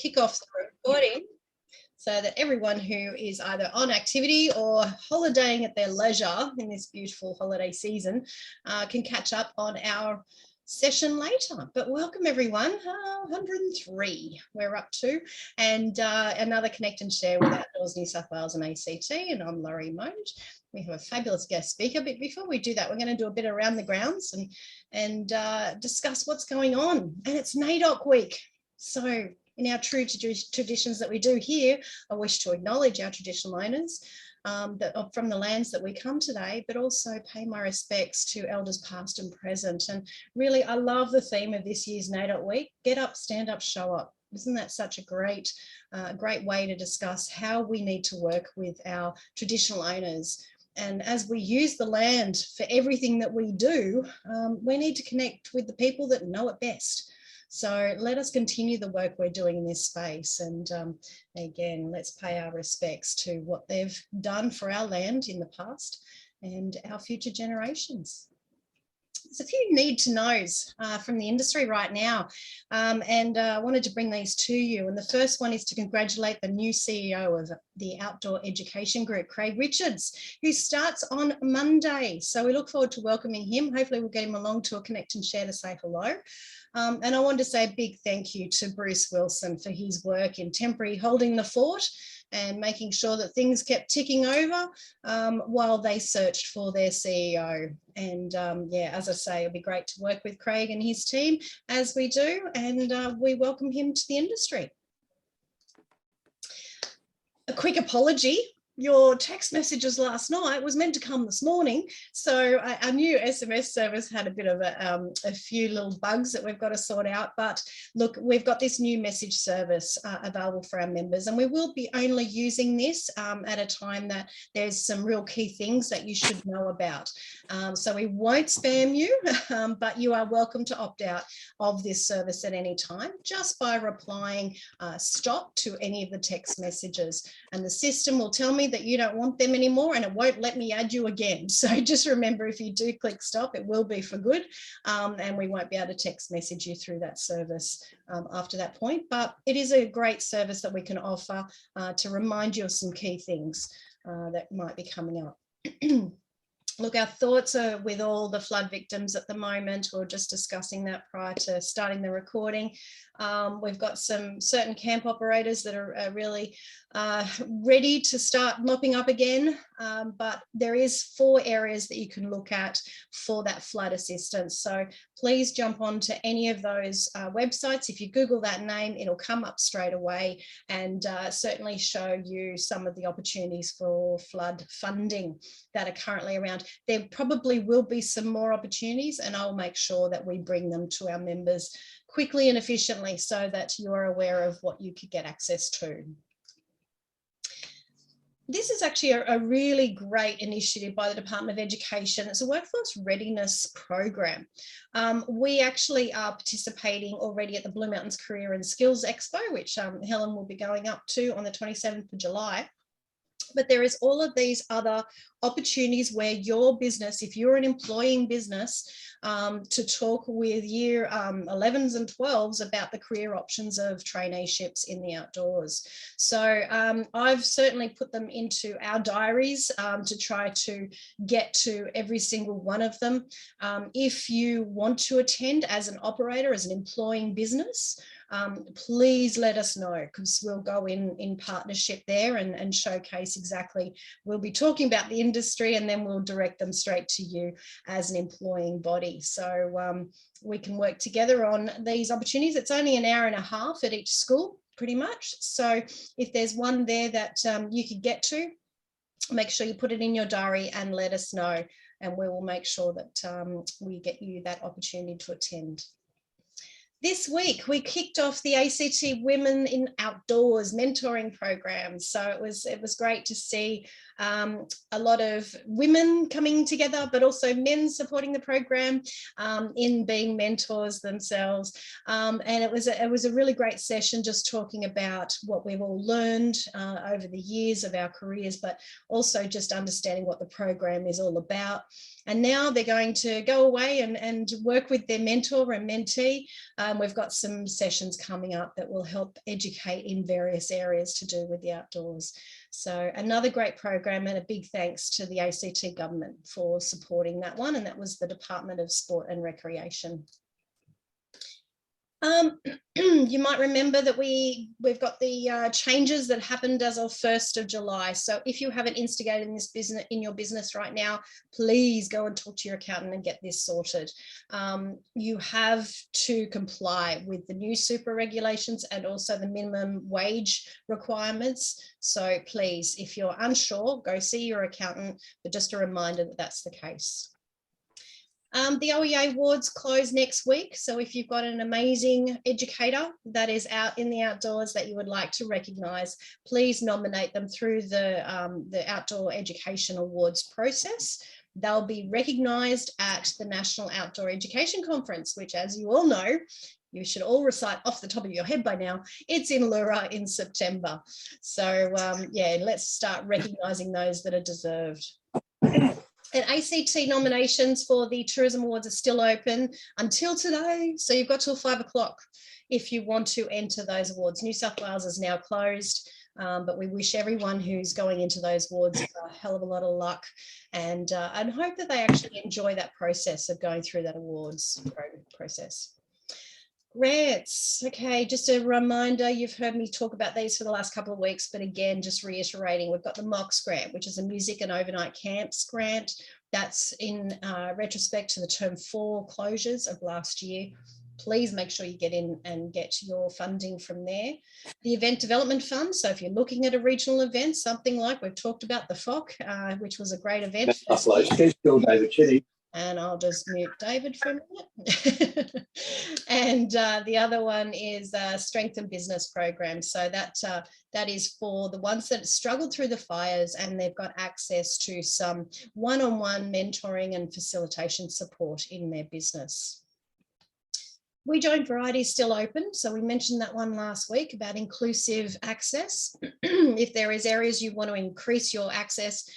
kick off the recording so that everyone who is either on activity or holidaying at their leisure in this beautiful holiday season can catch up on our session later. But welcome everyone, 103 we're up to, and another Connect and Share with Outdoors New South Wales and ACT, and I'm Laurie Monge. We have a fabulous guest speaker, but before we do that, we're going to do a bit around the grounds and discuss what's going on. And it's NAIDOC week. So in our true traditions that we do here, I wish to acknowledge our traditional owners that are from the lands that we come today, but also pay my respects to elders past and present. And really, I love the theme of this year's NAIDOC week: get up, stand up, show up. Isn't that such a great way to discuss how we need to work with our traditional owners? And as we use the land for everything that we do, we need to connect with the people that know it best. So let us continue the work we're doing in this space. And again, let's pay our respects to what they've done for our land in the past and our future generations. There's a few need to knows from the industry right now, and I wanted to bring these to you. And the first one is to congratulate the new CEO of the Outdoor Education Group, Craig Richards, who starts on Monday. So we look forward to welcoming him. Hopefully we'll get him along to a Connect and Share to say hello. And I wanted to say a big thank you to Bruce Wilson for his work in temporary holding the fort and making sure that things kept ticking over while they searched for their CEO. And yeah, as I say, it'll be great to work with Craig and his team as we do, and we welcome him to the industry. A quick apology. Your text messages last night was meant to come this morning. So our new SMS service had a bit of a few little bugs that we've got to sort out. But look, we've got this new message service available for our members, and we will be only using this at a time that there's some real key things that you should know about. So we won't spam you, but you are welcome to opt out of this service at any time just by replying stop to any of the text messages. And the system will tell me that you don't want them anymore, and it won't let me add you again. So just remember, if you do click stop, it will be for good, and we won't be able to text message you through that service after that point. But it is a great service that we can offer to remind you of some key things that might be coming up. Look, our thoughts are with all the flood victims at the moment. We were just discussing that prior to starting the recording. We've got some certain camp operators that are really ready to start mopping up again, but there is 4 areas that you can look at for that flood assistance. So please jump onto any of those websites. If you Google that name, it'll come up straight away and certainly show you some of the opportunities for flood funding that are currently around. There probably will be some more opportunities, and I'll make sure that we bring them to our members quickly and efficiently so that you're aware of what you could get access to. This is actually a really great initiative by the Department of Education. It's a workforce readiness program. We actually are participating already at the Blue Mountains Career and Skills Expo, which Helen will be going up to on the 27th of July. But there is all of these other opportunities where your business, if you're an employing business, to talk with year 11s and 12s about the career options of traineeships in the outdoors. So I've certainly put them into our diaries to try to get to every single one of them. If you want to attend as an operator, as an employing business, please let us know, because we'll go in partnership there and showcase exactly. We'll be talking about the industry, and then we'll direct them straight to you as an employing body. So we can work together on these opportunities. It's only an hour and a half at each school, pretty much. So if there's one there that you could get to, make sure you put it in your diary and let us know, and we will make sure that we get you that opportunity to attend. This week, we kicked off the ACT Women in Outdoors mentoring program. So it was great to see a lot of women coming together, but also men supporting the program in being mentors themselves. And it was a really great session, just talking about what we've all learned over the years of our careers, but also just understanding what the program is all about. And now they're going to go away and work with their mentor and mentee. We've got some sessions coming up that will help educate in various areas to do with the outdoors. So another great program, and a big thanks to the ACT government for supporting that one. And that was the Department of Sport and Recreation. You might remember that we've got the changes that happened as of 1st of July. So if you haven't instigated in this business, in your business right now, please go and talk to your accountant and get this sorted. You have to comply with the new super regulations and also the minimum wage requirements. So please, if you're unsure, go see your accountant, but just a reminder that that's the case. The OEA awards close next week. So if you've got an amazing educator that is out in the outdoors that you would like to recognise, please nominate them through the Outdoor Education Awards process. They'll be recognised at the National Outdoor Education Conference, which, as you all know, you should all recite off the top of your head by now. It's in Lura in September. So yeah, let's start recognising those that are deserved. And ACT nominations for the Tourism Awards are still open until today. So you've got till 5 o'clock if you want to enter those awards. New South Wales is now closed, but we wish everyone who's going into those awards a hell of a lot of luck, and hope that they actually enjoy that process of going through that awards process. Grants. Okay, just a reminder, you've heard me talk about these for the last couple of weeks, but again, just reiterating, we've got the MOX grant, which is a music and overnight camps grant. That's in retrospect to the term 4 closures of last year. Please make sure you get in and get your funding from there. The Event Development Fund. So if you're looking at a regional event, something like we've talked about the FOC, which was a great event. And I'll just mute David for a minute. And the other one is Strengthen Business Program. So that is for the ones that struggled through the fires and they've got access to some one-on-one mentoring and facilitation support in their business. We Join Variety is still open. So we mentioned that one last week about inclusive access. If there is areas you want to increase your access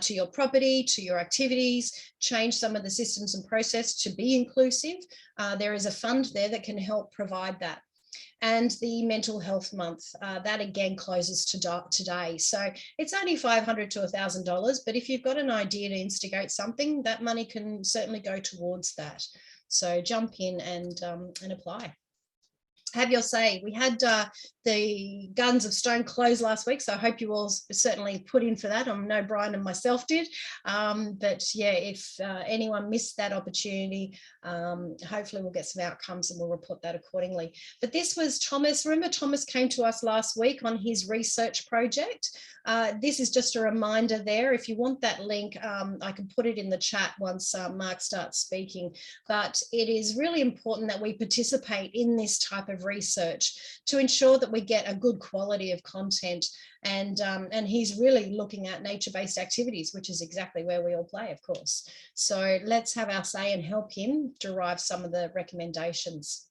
to your property, to your activities, change some of the systems and process to be inclusive, there is a fund there that can help provide that. And the Mental Health Month, that again closes today. So it's only $500 to $1,000, but if you've got an idea to instigate something, that money can certainly go towards that. So jump in and apply. Have your say. We had the Guns of Stone close last week, so I hope you all certainly put in for that. I know Brian and myself did, but yeah, if anyone missed that opportunity, hopefully we'll get some outcomes and we'll report that accordingly. But this was Thomas. Remember Thomas came to us last week on his research project. This is just a reminder there. If you want that link, I can put it in the chat once Mark starts speaking, but it is really important that we participate in this type of research to ensure that we get a good quality of content, and he's really looking at nature-based activities, which is exactly where we all play, of course. So let's have our say and help him derive some of the recommendations.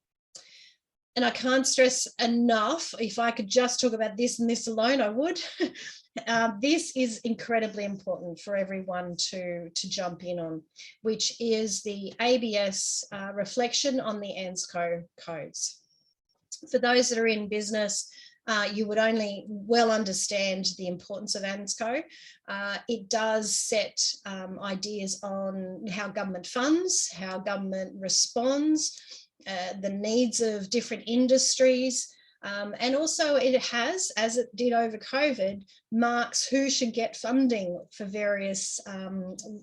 And I can't stress enough, if I could just talk about this and this alone, I would. This is incredibly important for everyone to jump in on, which is the ABS reflection on the ANZCO codes. For those that are in business, you would only well understand the importance of ANZCO. It does set ideas on how government funds, how government responds, the needs of different industries, and also it has, as it did over COVID, marks who should get funding for various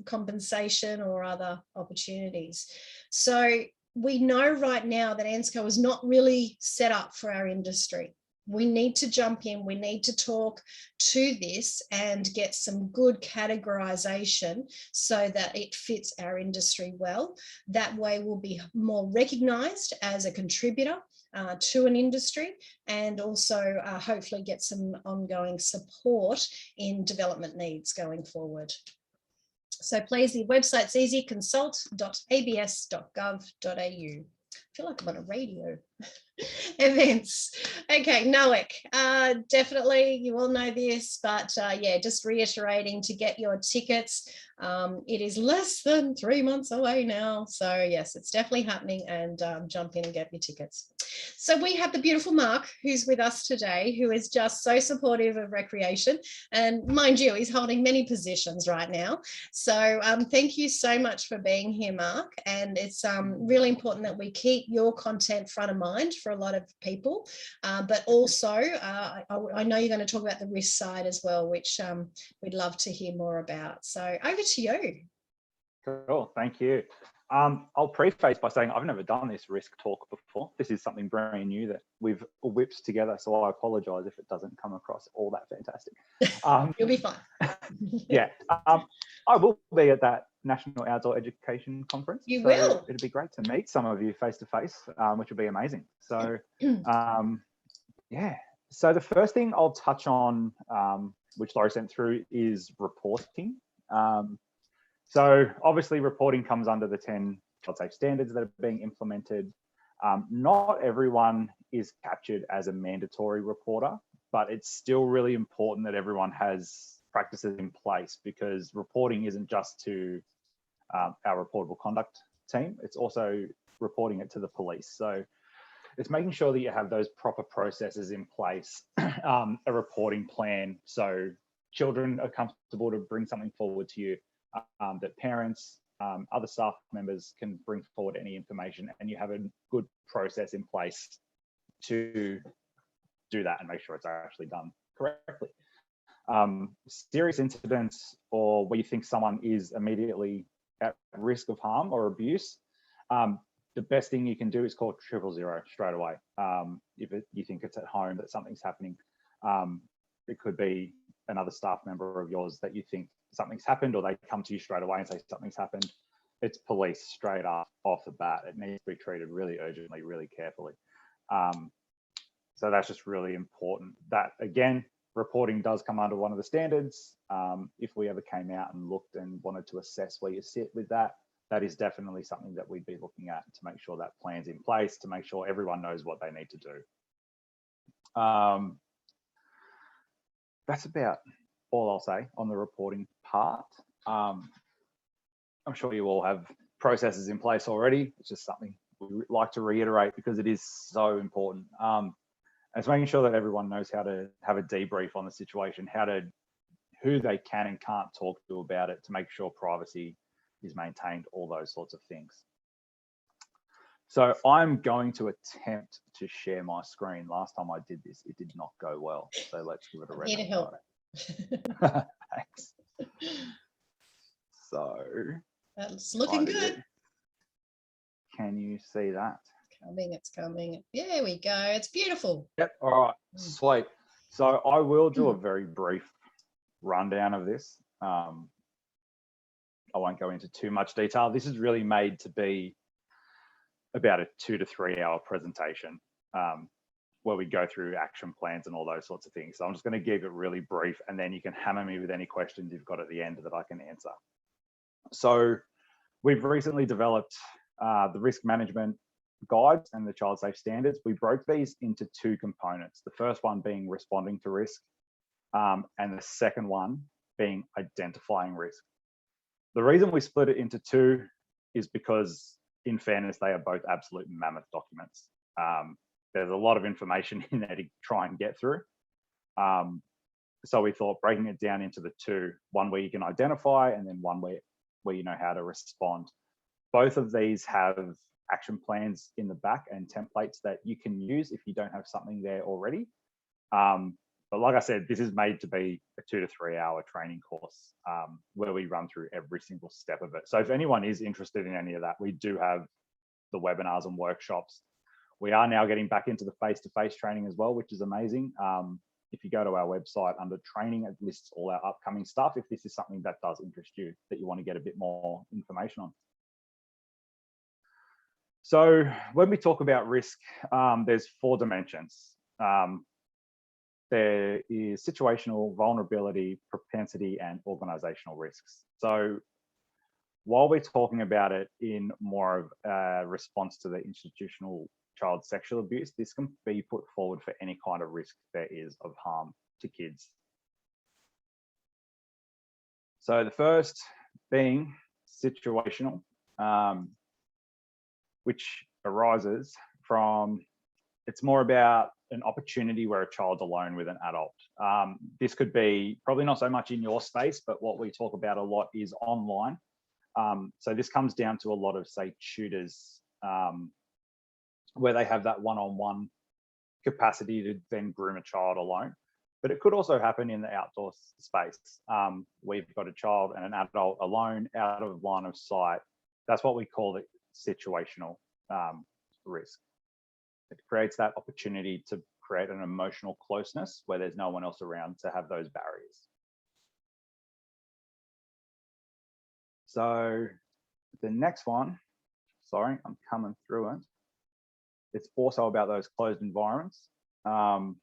compensation or other opportunities. So we know right now that ANZCO is not really set up for our industry. We need to jump in, we need to talk to this and get some good categorization so that it fits our industry well. That way we'll be more recognised as a contributor to an industry, and also hopefully get some ongoing support in development needs going forward. So please, the website's easy, consult.abs.gov.au. I feel like I'm on a radio. Events. Okay, Noek, definitely you all know this, but yeah, just reiterating to get your tickets. It is less than 3 months away now. So yes, it's definitely happening, and jump in and get your tickets. So we have the beautiful Mark who's with us today, who is just so supportive of recreation. And mind you, he's holding many positions right now. So thank you so much for being here, Mark. And it's really important that we keep your content front of mind for a lot of people. But also, I know you're going to talk about the risk side as well, which we'd love to hear more about. So over to you. Cool, thank you. I'll preface by saying I've never done this risk talk before. This is something brand new that we've whipped together, so I apologise if it doesn't come across all that fantastic. You'll be fine. Yeah, I will be at that National Outdoor Education Conference. You so will. It'd be great to meet some of you face to face, which would be amazing. So yeah, so the first thing I'll touch on, which Laurie sent through, is reporting. So obviously reporting comes under the 10 child safe standards that are being implemented. Not everyone is captured as a mandatory reporter, but it's still really important that everyone has practices in place, because reporting isn't just to our reportable conduct team, it's also reporting it to the police. So it's making sure that you have those proper processes in place, a reporting plan, so children are comfortable to bring something forward to you, that parents, other staff members can bring forward any information, and you have a good process in place to do that and make sure it's actually done correctly. Serious incidents, or where you think someone is immediately at risk of harm or abuse, the best thing you can do is call 000 straight away. If you think it's at home that something's happening, it could be another staff member of yours that you think something's happened, or they come to you straight away and say something's happened. It's police straight up off the bat. It needs to be treated really urgently, really carefully. So that's just really important. That, again, reporting does come under one of the standards. If we ever came out and looked and wanted to assess where you sit with that, that is definitely something that we'd be looking at to make sure that plan's in place, to make sure everyone knows what they need to do. That's about all I'll say on the reporting part. I'm sure you all have processes in place already. It's just something we like to reiterate because it is so important. It's making sure that everyone knows how to have a debrief on the situation, who they can and can't talk to about it, to make sure privacy is maintained, all those sorts of things. So I'm going to attempt to share my screen. Last time I did this, it did not go well. So let's give it a rest. Here to help. Thanks. So that's looking good. Can you see that? It's coming. There we go. It's beautiful. Yep. All right. Sweet. So I will do a very brief rundown of this. I won't go into too much detail. This is really made to be about a 2 to 3 hour presentation, where we go through action plans and all those sorts of things. So I'm just going to give it really brief, and then you can hammer me with any questions you've got at the end that I can answer. So we've recently developed the risk management guides and the child safe standards. We broke these into 2 components. The first one being responding to risk, and the second one being identifying risk. The reason we split it into 2 is because, in fairness, they are both absolute mammoth documents. There's a lot of information in there to try and get through. So we thought breaking it down into the 2, one where you can identify, and then one where you know how to respond. Both of these have action plans in the back and templates that you can use if you don't have something there already. But like I said, this is made to be a 2 to 3 hour training course, where we run through every single step of it. So if anyone is interested in any of that, we do have the webinars and workshops. We are now getting back into the face-to-face training as well, which is amazing. If you go to our website under training, it lists all our upcoming stuff, if this is something that does interest you, that you want to get a bit more information on. So when we talk about risk, there's 4 dimensions. There is situational, vulnerability, propensity, and organizational risks. So while we're talking about it in more of a response to the institutional child sexual abuse, this can be put forward for any kind of risk there is of harm to kids. So the first being situational, which arises from, it's more about an opportunity where a child's alone with an adult. This could be probably not so much in your space, but what we talk about a lot is online. So this comes down to a lot of, say, tutors, where they have that one-on-one capacity to then groom a child alone. But it could also happen in the outdoor space. We've got a child and an adult alone, out of line of sight. That's what we call the situational risk. It creates that opportunity to create an emotional closeness where there's no one else around to have those barriers. So the next one, sorry, I'm coming through it. It's also about those closed environments. So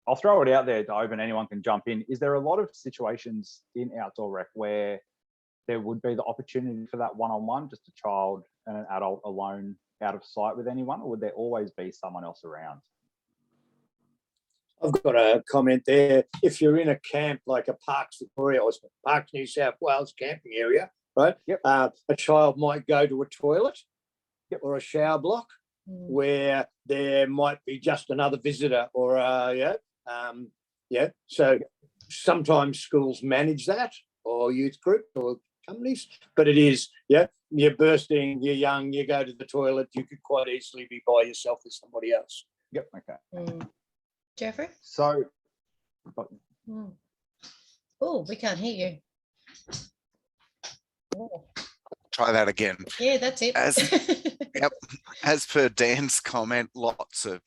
I'll throw it out there to open, anyone can jump in. Is there a lot of situations in outdoor rec where there would be the opportunity for that one-on-one, just a child and an adult alone out of sight with anyone, or would there always be someone else around? I've got a comment there. If you're in a camp like a Parks Victoria or Parks New South Wales camping area, right? Yep. A child might go to a toilet, yep, or a shower block, where there might be just another visitor or So sometimes schools manage that, or youth group or companies, but it is, you're bursting, you're young, you go to the toilet, you could quite easily be by yourself with somebody else. Yep. Okay. Jeffrey? So, oh, we can't hear you. Oh. Try that again. Yeah, that's it. Yep. As per Dan's comment, lots of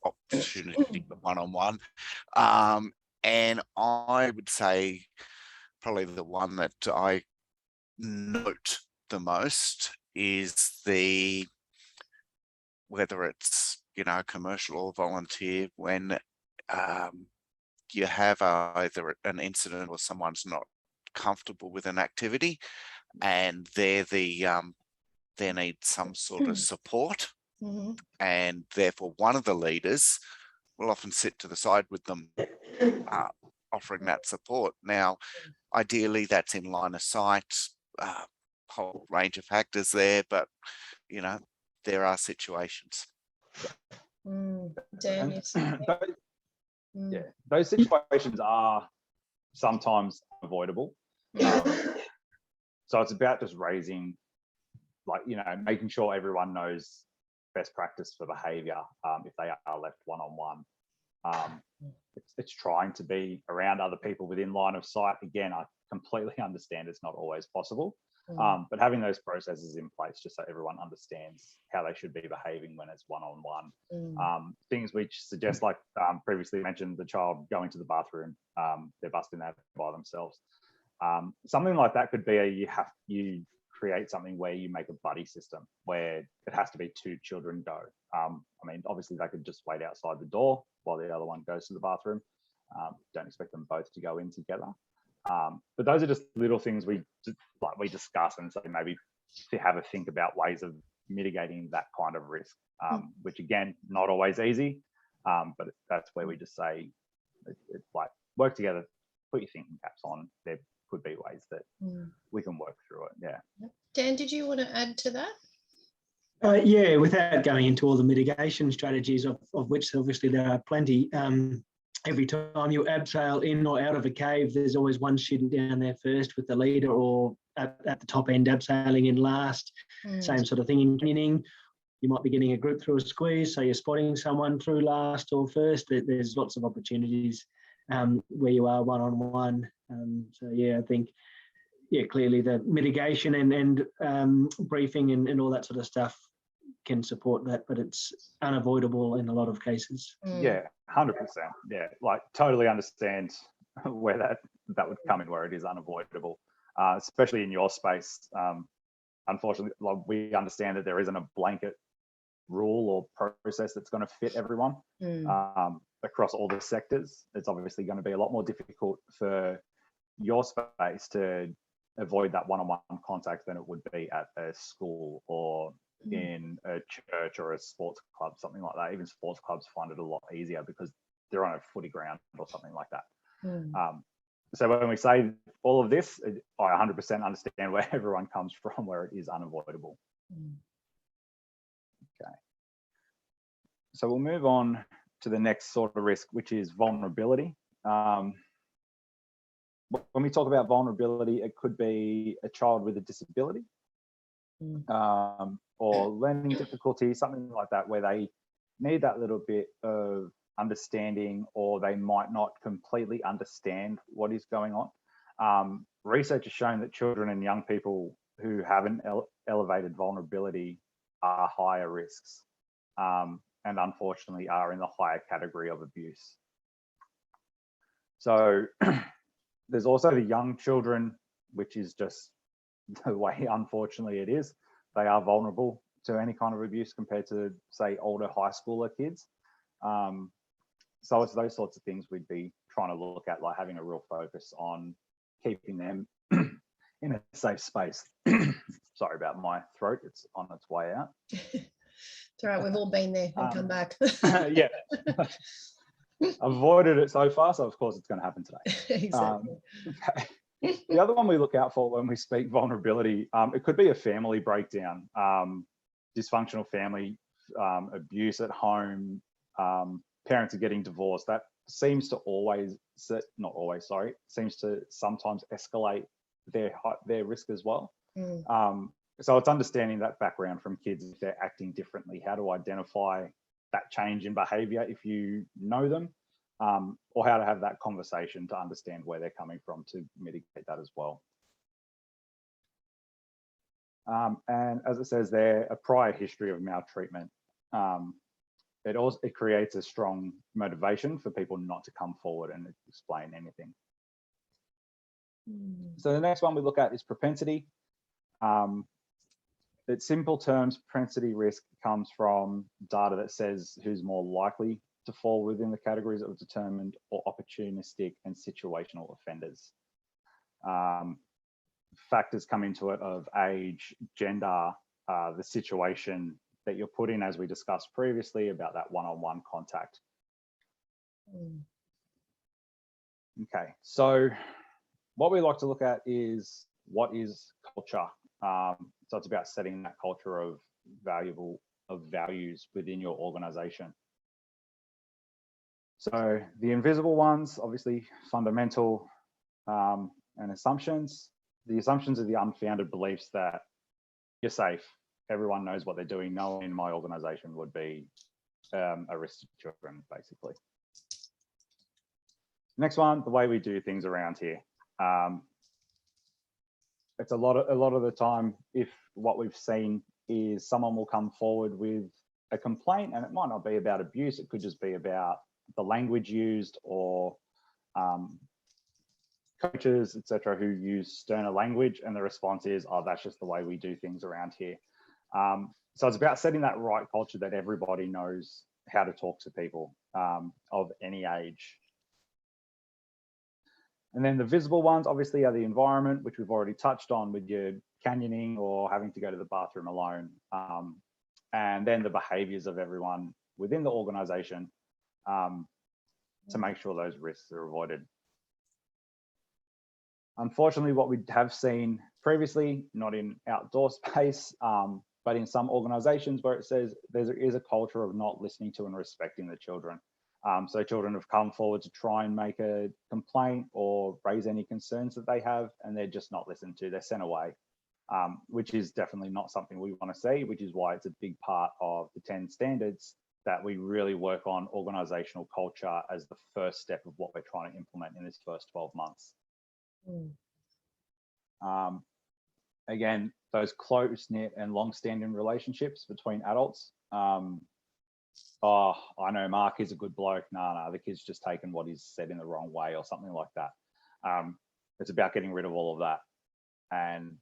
opportunity for one-on-one. And I would say probably the one that I note the most is whether it's, commercial or volunteer, when you have either an incident or someone's not comfortable with an activity and they need some sort of support, and therefore one of the leaders will often sit to the side with them, offering that support. Now, ideally that's in line of sight, whole range of factors there, but there are situations. Dan, yes. Those situations are sometimes avoidable. So it's about just raising, making sure everyone knows best practice for behaviour if they are left one-on-one. It's trying to be around other people within line of sight. Again, I completely understand it's not always possible, but having those processes in place just so everyone understands how they should be behaving when it's one-on-one. Things which suggest, like previously mentioned, the child going to the bathroom, they're busting that by themselves. Something like that could be you create something where you make a buddy system where it has to be two children go. Obviously they could just wait outside the door while the other one goes to the bathroom. Don't expect them both to go in together. But those are just little things we discuss and say maybe to have a think about ways of mitigating that kind of risk, which again, not always easy, but that's where we just say it's like work together, put your thinking caps on. There could be ways that we can work through it. Yeah. Dan, did you want to add to that? Yeah, without going into all the mitigation strategies, of which obviously there are plenty. Every time you abseil in or out of a cave, there's always one student down there first with the leader, or at the top end abseiling in last. Same sort of thing in canyoning. You might be getting a group through a squeeze, so you're spotting someone through last or first. There's lots of opportunities where you are one-on-one. So yeah, I think, clearly the mitigation and briefing and all that sort of stuff can support that, but it's unavoidable in a lot of cases. Yeah, 100%. Yeah, totally understand where that would come in, where it is unavoidable, especially in your space. Unfortunately, we understand that there isn't a blanket rule or process that's going to fit everyone across all the sectors. It's obviously going to be a lot more difficult for your space to avoid that one-on-one contact than it would be at a school or in a church or a sports club, something like that. Even sports clubs find it a lot easier because they're on a footy ground or something like that. So when we say all of this, I 100% understand where everyone comes from, where it is unavoidable. Okay. So we'll move on to the next sort of risk, which is vulnerability. When we talk about vulnerability, it could be a child with a disability or learning difficulty, something like that, where they need that little bit of understanding, or they might not completely understand what is going on. Research has shown that children and young people who have an elevated vulnerability are higher risks, and unfortunately are in the higher category of abuse. So there's also the young children, which is just the way, unfortunately, it is. They are vulnerable to any kind of abuse compared to, say, older high schooler kids. So it's those sorts of things we'd be trying to look at, like having a real focus on keeping them in a safe space. Sorry about my throat, it's on its way out. It's all right, we've all been there and come back. Yeah. Avoided it so far, so of course it's going to happen today. Exactly. Okay. The other one we look out for when we speak vulnerability, it could be a family breakdown, dysfunctional family, abuse at home, parents are getting divorced. That seems to always, not always, sorry, seems to sometimes escalate their risk as well. So it's understanding that background from kids, if they're acting differently, how to identify that change in behavior if you know them, or how to have that conversation to understand where they're coming from to mitigate that as well. And as it says there, a prior history of maltreatment. It creates a strong motivation for people not to come forward and explain anything. So the next one we look at is propensity. In simple terms, propensity risk comes from data that says who's more likely to fall within the categories that were determined, or opportunistic and situational offenders. Factors come into it of age, gender, the situation that you're put in, as we discussed previously about that one-on-one contact. Okay, so what we like to look at is what is culture. So it's about setting that culture of values within your organization. So the invisible ones, obviously fundamental and assumptions. The assumptions are the unfounded beliefs that you're safe, everyone knows what they're doing, no one in my organization would be a risk to children, basically. Next one, the way we do things around here. It's a lot of the time, if what we've seen is someone will come forward with a complaint, and it might not be about abuse, it could just be about the language used, or coaches, etc., who use sterner language, and the response is, oh, that's just the way we do things around here. So it's about setting that right culture that everybody knows how to talk to people of any age. And then the visible ones obviously are the environment, which we've already touched on with your canyoning or having to go to the bathroom alone. And then the behaviors of everyone within the organization to make sure those risks are avoided. Unfortunately, what we have seen previously, not in outdoor space, but in some organizations where it says there is a culture of not listening to and respecting the children. So children have come forward to try and make a complaint or raise any concerns that they have, and they're just not listened to, they're sent away, which is definitely not something we want to see, which is why it's a big part of the 10 standards that we really work on organizational culture as the first step of what we're trying to implement in this first 12 months. Again, those close-knit and long-standing relationships between adults. Oh, I know Mark is a good bloke. No, the kid's just taken what he's said in the wrong way or something like that. It's about getting rid of all of that. And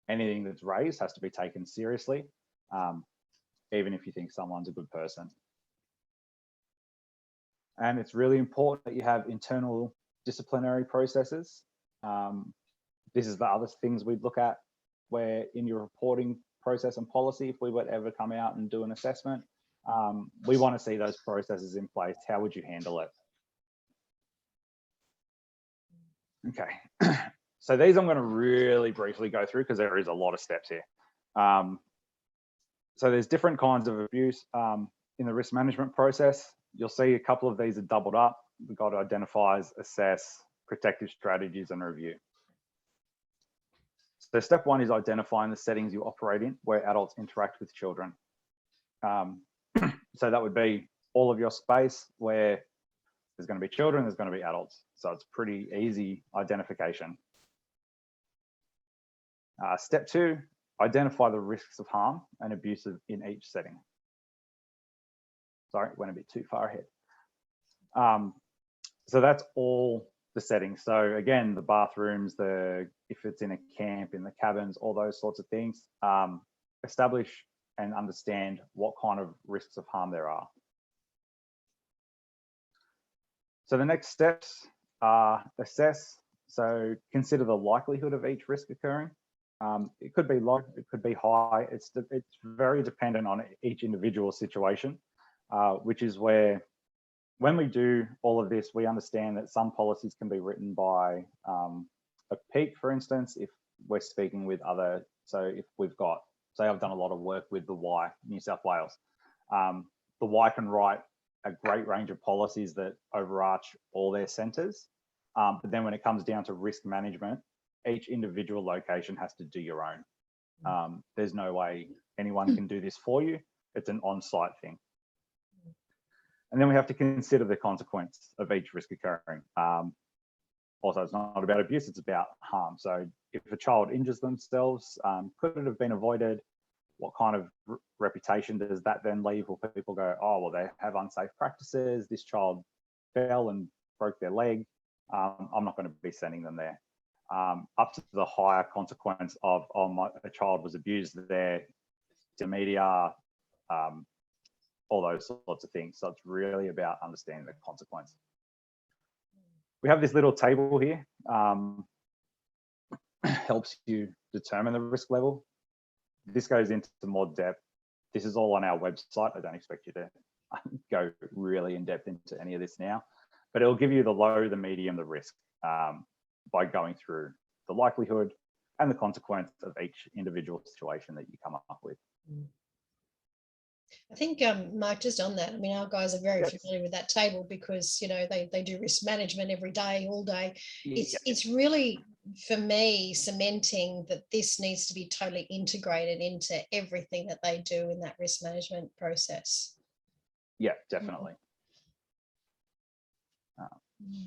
anything that's raised has to be taken seriously, even if you think someone's a good person. And it's really important that you have internal disciplinary processes. This is the other things we'd look at where in your reporting process and policy, if we would ever come out and do an assessment, we want to see those processes in place. How would you handle it? Okay, so these I'm going to really briefly go through because there is a lot of steps here. So there's different kinds of abuse in the risk management process. You'll see a couple of these are doubled up. We've got to identify, assess, protective strategies, and review. So step one is identifying the settings you operate in where adults interact with children. So that would be all of your space where there's going to be children, there's going to be adults. So it's pretty easy identification. Step two, identify the risks of harm and abuse in each setting. Sorry, went a bit too far ahead. So that's all the settings. So again, the bathrooms, if it's in a camp, in the cabins, all those sorts of things, establish and understand what kind of risks of harm there are. So the next steps are assess. So consider the likelihood of each risk occurring. It could be low, it could be high. It's very dependent on each individual situation, which is where when we do all of this, we understand that some policies can be written by a peak, for instance, if we're speaking with other, so if we've got, say I've done a lot of work with the Y, New South Wales. The Y can write a great range of policies that overarch all their centres. But then when it comes down to risk management, each individual location has to do your own. There's no way anyone can do this for you. It's an on-site thing. And then we have to consider the consequence of each risk occurring. Also, it's not about abuse, it's about harm. So if a child injures themselves, could it have been avoided? What kind of reputation does that then leave? Will people go, oh, well, they have unsafe practices. This child fell and broke their leg. I'm not going to be sending them there. Up to the higher consequence of, oh, a child was abused there, to media, all those sorts of things. So it's really about understanding the consequence. We have this little table here, helps you determine the risk level. This goes into more depth. This is all on our website. I don't expect you to go really in depth into any of this now, but it'll give you the low, the medium, the risk by going through the likelihood and the consequence of each individual situation that you come up with. I think, Mark, just on that, I mean, our guys are very familiar with that table because, you know, they do risk management every day, all day. It's really, for me, cementing that this needs to be totally integrated into everything that they do in that risk management process. Yeah, definitely.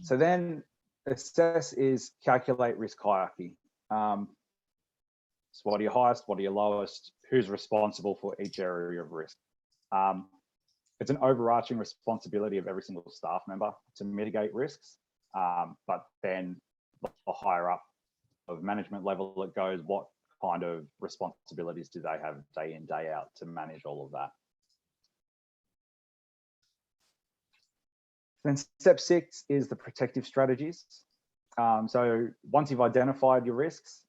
So then assess is calculate risk hierarchy. So what are your highest, what are your lowest, who's responsible for each area of risk? It's an overarching responsibility of every single staff member to mitigate risks, but then the higher up of management level it goes, what kind of responsibilities do they have day in, day out to manage all of that? Then step 6 is the protective strategies. So once you've identified your risks,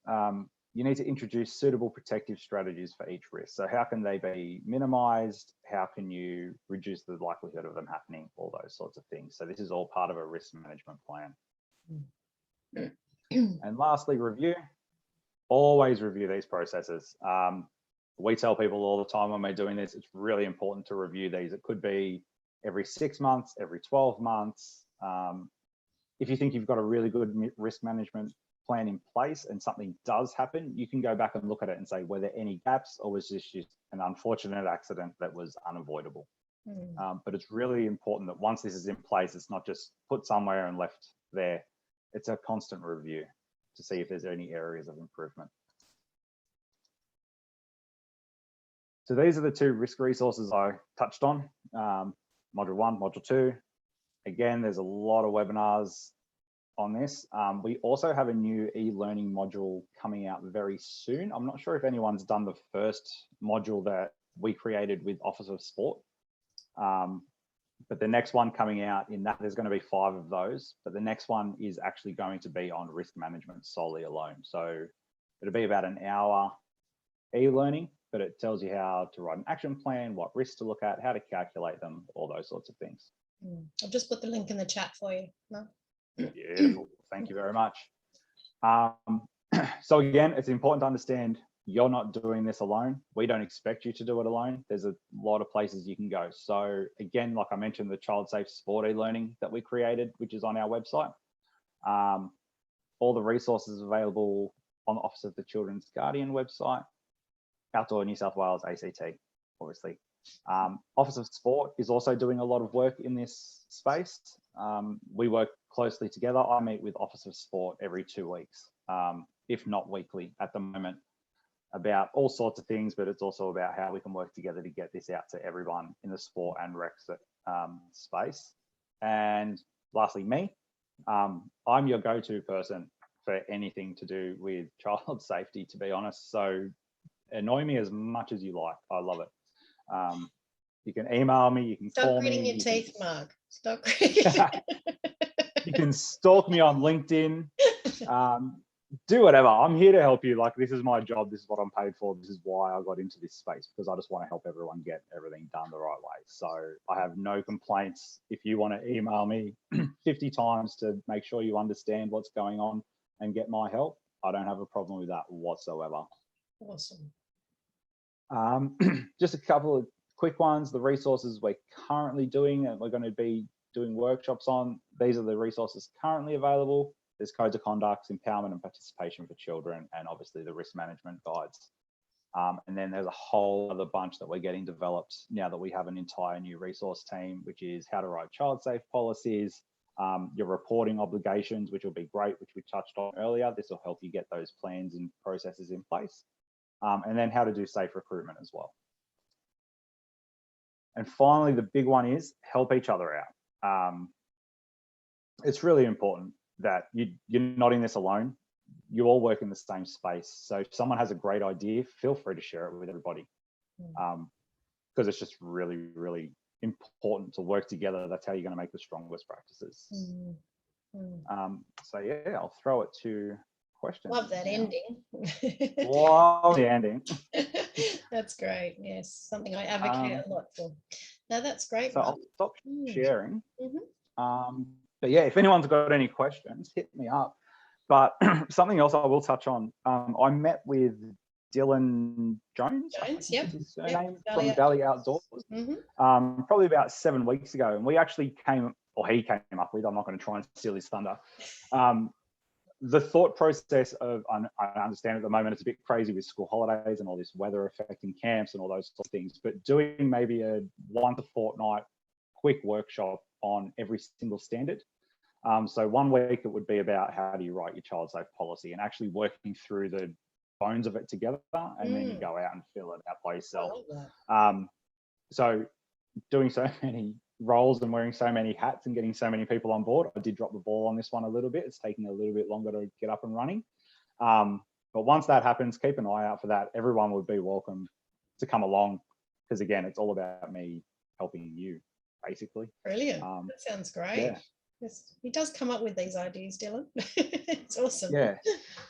you need to introduce suitable protective strategies for each risk. So how can they be minimized? How can you reduce the likelihood of them happening? All those sorts of things. So this is all part of a risk management plan. And lastly, review. Always review these processes. We tell people all the time when we're doing this, it's really important to review these. It could be every 6 months, every 12 months. If you think you've got a really good risk management plan in place and something does happen, you can go back and look at it and say, were there any gaps or was this just an unfortunate accident that was unavoidable? But it's really important that once this is in place, it's not just put somewhere and left there. It's a constant review to see if there's any areas of improvement. So these are the 2 risk resources I touched on, module 1, module 2. Again, there's a lot of webinars on this. We also have a new e-learning module coming out very soon. I'm not sure if anyone's done the first module that we created with Office of Sport. But the next one coming out in that, there's going to be 5 of those, but the next one is actually going to be on risk management solely alone. So it'll be about an hour e-learning, but it tells you how to write an action plan, what risks to look at, how to calculate them, all those sorts of things. I'll just put the link in the chat for you, Mark. Beautiful. Thank you very much. So again, it's important to understand you're not doing this alone. We don't expect you to do it alone. There's a lot of places you can go. So again, like I mentioned, the child safe sport e-learning that we created, which is on our website. All the resources available on the Office of the Children's Guardian website, Outdoor New South Wales ACT, obviously. Office of Sport is also doing a lot of work in this space. We work closely together. I meet with Office of Sport every 2 weeks, if not weekly at the moment, about all sorts of things, but it's also about how we can work together to get this out to everyone in the sport and rec space. And lastly, me, I'm your go-to person for anything to do with child safety, to be honest. So annoy me as much as you like. I love it. You can email me, you can call me. Stop gritting your teeth, Mark. Stop gritting. You can stalk me on LinkedIn. Do whatever. I'm here to help you. Like, this is my job. This is what I'm paid for. This is why I got into this space, because I just want to help everyone get everything done the right way. So I have no complaints. If you want to email me 50 times to make sure you understand what's going on and get my help, I don't have a problem with that whatsoever. Awesome. Just a couple of quick ones. The resources we're currently doing and we're going to be doing workshops on, these are the resources currently available. There's codes of conduct, empowerment and participation for children, and obviously the risk management guides. And then there's a whole other bunch that we're getting developed now that we have an entire new resource team, which is how to write child safe policies, your reporting obligations, which will be great, which we touched on earlier. This will help you get those plans and processes in place. And then how to do safe recruitment as well. And finally, the big one is help each other out. It's really important that you're not in this alone. You all work in the same space. So if someone has a great idea, feel free to share it with everybody. Because it's just really, really important to work together. That's how you're going to make the strongest practices. So yeah, I'll throw it to questions. Love that ending. Love the ending. That's great. Yes, something I advocate a lot for. No, that's great. So I'll stop sharing. Mm-hmm. But yeah, if anyone's got any questions, hit me up. But something else I will touch on. I met with Dylan Jones. Yep. His surname, Yep. from Valley Outdoors. Mm-hmm. Probably about 7 weeks ago, and we actually he came up with. I'm not going to try and steal his thunder. The thought process of, I understand at the moment it's a bit crazy with school holidays and all this weather affecting camps and all those sorts of things, but doing maybe a 1 to fortnight quick workshop on every single standard. So 1 week it would be about how do you write your child safe policy and actually working through the bones of it together, and then you go out and fill it out by yourself. So doing so many roles and wearing so many hats and getting so many people on board, I did drop the ball on this one a little bit. It's taking a little bit longer to get up and running. But once that happens, keep an eye out for that. Everyone would be welcome to come along, because again, it's all about me helping you, basically. Brilliant. That sounds great. Yeah. Yes, he does come up with these ideas, Dylan. It's awesome. Yeah.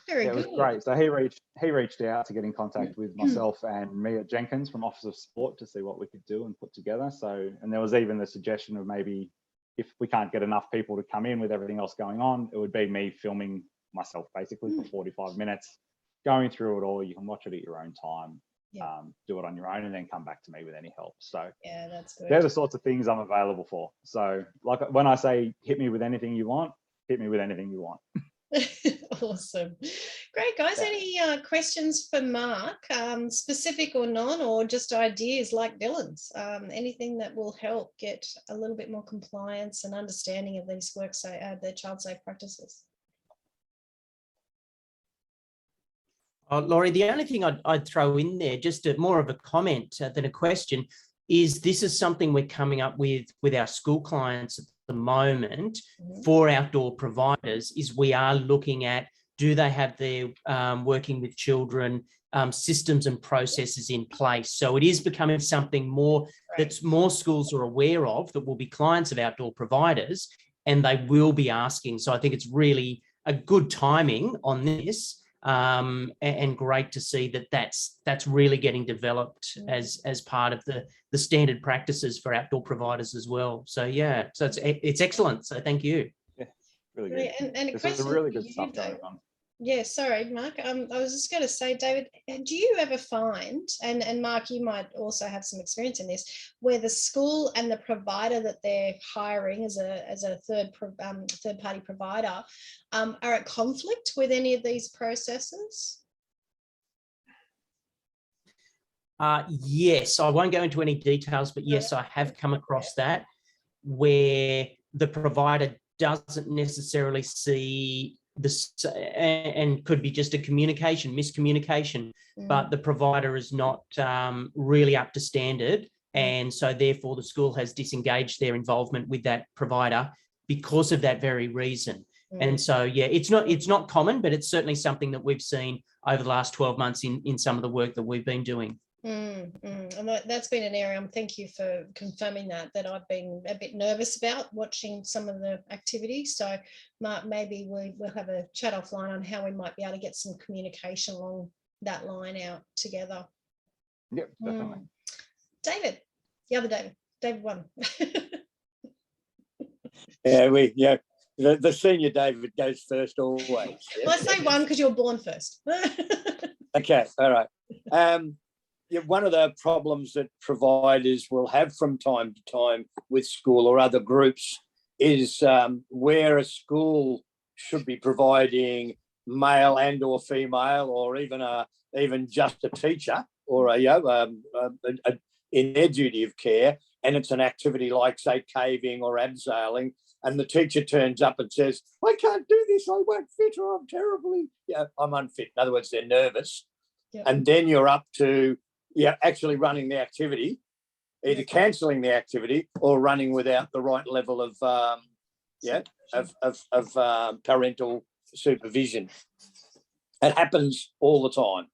Very good. It was great. So he reached out to get in contact with myself and Mia Jenkins from Office of Sport to see what we could do and put together. So, and there was even the suggestion of maybe if we can't get enough people to come in with everything else going on, it would be me filming myself basically for 45 minutes, going through it all. You can watch it at your own time. Do it on your own and then come back to me with any help. So yeah, that's good. They're the sorts of things I'm available for. So like when I say hit me with anything you want, hit me with anything you want. Awesome. Great, guys. Any questions for Mark, specific or non, or just ideas like Dylan's? Anything that will help get a little bit more compliance and understanding of these the child safe practices? Laurie, the only thing I'd throw in there, just more of a comment than a question, is this is something we're coming up with our school clients at the moment for outdoor providers, is we are looking at Do they have their working with children systems and processes in place? So it is becoming something more that more schools are aware of, that will be clients of outdoor providers, and they will be asking. So I think it's really a good timing on this, and great to see that that's really getting developed as part of the standard practices for outdoor providers as well. So yeah, so it's excellent. So thank you. Yeah, really good. And a There's question some really for good you, stuff though. going on. Yeah, sorry, Mark. I was just going to say, David, do you ever find, and Mark, you might also have some experience in this, where the school and the provider that they're hiring as a third party provider are at conflict with any of these processes? Yes, I won't go into any details, but yes, I have come across that, where the provider doesn't necessarily see this, and could be just a miscommunication, but the provider is not really up to standard, and so therefore the school has disengaged their involvement with that provider because of that very reason. And so yeah, it's not common, but it's certainly something that we've seen over the last 12 months in some of the work that we've been doing. And that's been an area, thank you for confirming that I've been a bit nervous about watching some of the activities. So Mark, maybe we'll have a chat offline on how we might be able to get some communication along that line out together. Yep, definitely. David, the other David one. Yeah, the senior David goes first always. Well, I say one because you're born first. Okay, all right. One of the problems that providers will have from time to time with school or other groups is where a school should be providing male and or female, or even just a teacher or in their duty of care, and it's an activity like, say, caving or abseiling, and the teacher turns up and says, "I can't do this, I won't fit, or I'm unfit." In other words, they're nervous. Yep. And then you're up to actually running the activity, either cancelling the activity or running without the right level of parental supervision. It happens all the time.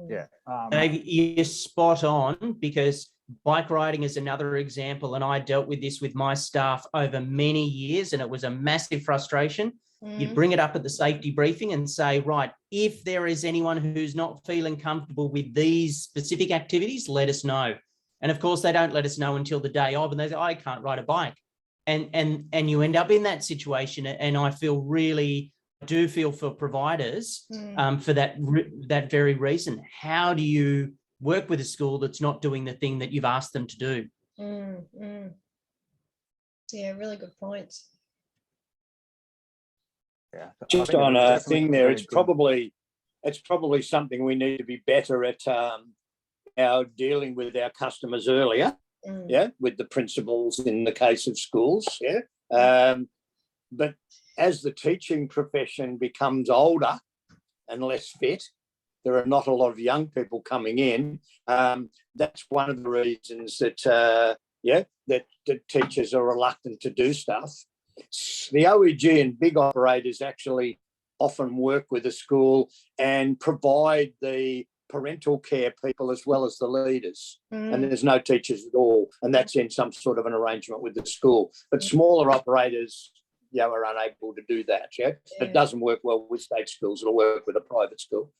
Yeah, Dave, you're spot on, because bike riding is another example, and I dealt with this with my staff over many years, and it was a massive frustration. You'd bring it up at the safety briefing and say, right, if there is anyone who's not feeling comfortable with these specific activities, let us know. And of course, they don't let us know until the day of, and they say, I can't ride a bike. And you end up in that situation. And I do feel for providers for that very reason. How do you work with a school that's not doing the thing that you've asked them to do? Yeah, really good point. Yeah, just on a thing there, it's probably something we need to be better at our dealing with our customers earlier, with the principals in the case of schools, but as the teaching profession becomes older and less fit, there are not a lot of young people coming in. That's one of the reasons that teachers are reluctant to do stuff. The OEG and big operators actually often work with a school and provide the parental care people as well as the leaders. And there's no teachers at all. And that's in some sort of an arrangement with the school. But smaller operators are unable to do that. It doesn't work well with state schools. It'll work with a private school.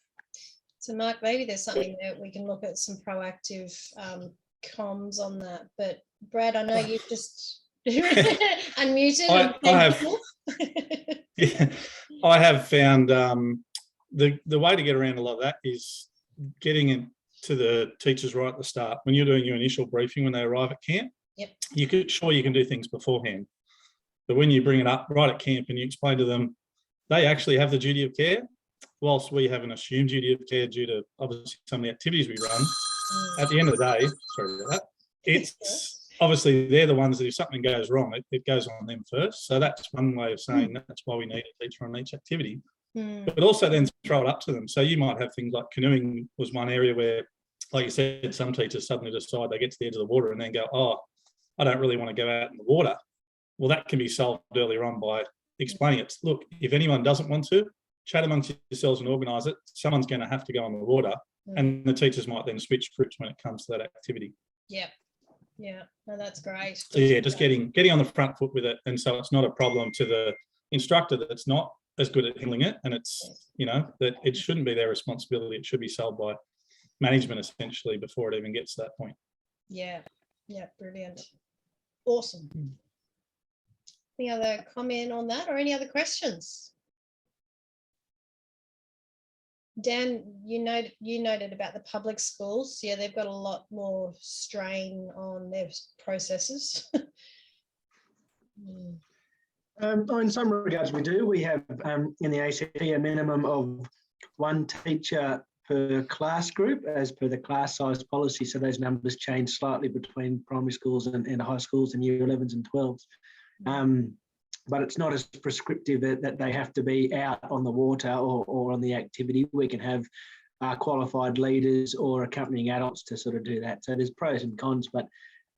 So Mark, maybe there's something that we can look at, some proactive comms on that. But Brad, I know you've just unmuted. I have found the way to get around a lot of that is getting it to the teachers right at the start. When you're doing your initial briefing when they arrive at camp, you can do things beforehand. But when you bring it up right at camp and you explain to them, they actually have the duty of care, whilst we have an assumed duty of care due to obviously some of the activities we run. At the end of the day, sorry about that, it's obviously they're the ones that if something goes wrong, it goes on them first. So that's one way of saying that's why we need a teacher on each activity. But also then throw it up to them. So you might have things like canoeing was one area where, like you said, some teachers suddenly decide they get to the edge of the water and then go, oh, I don't really want to go out in the water. Well, that can be solved earlier on by explaining it. Look, if anyone doesn't want to, chat amongst yourselves and organise it. Someone's going to have to go on the water, and the teachers might then switch groups when it comes to that activity. Yeah. Yeah, no, that's great. So yeah, just getting on the front foot with it, and so it's not a problem to the instructor that's not as good at handling it, and it's, you know, that it shouldn't be their responsibility. It should be solved by management essentially before it even gets to that point. Yeah, yeah, brilliant. Awesome. Any other comment on that or any other questions? Dan, you noted about the public schools. Yeah, they've got a lot more strain on their processes. In some regards, we do. We have in the ACT a minimum of one teacher per class group as per the class size policy. So those numbers change slightly between primary schools and high schools and year 11s and 12s. But it's not as prescriptive that they have to be out on the water or on the activity. We can have qualified leaders or accompanying adults to sort of do that. So there's pros and cons, but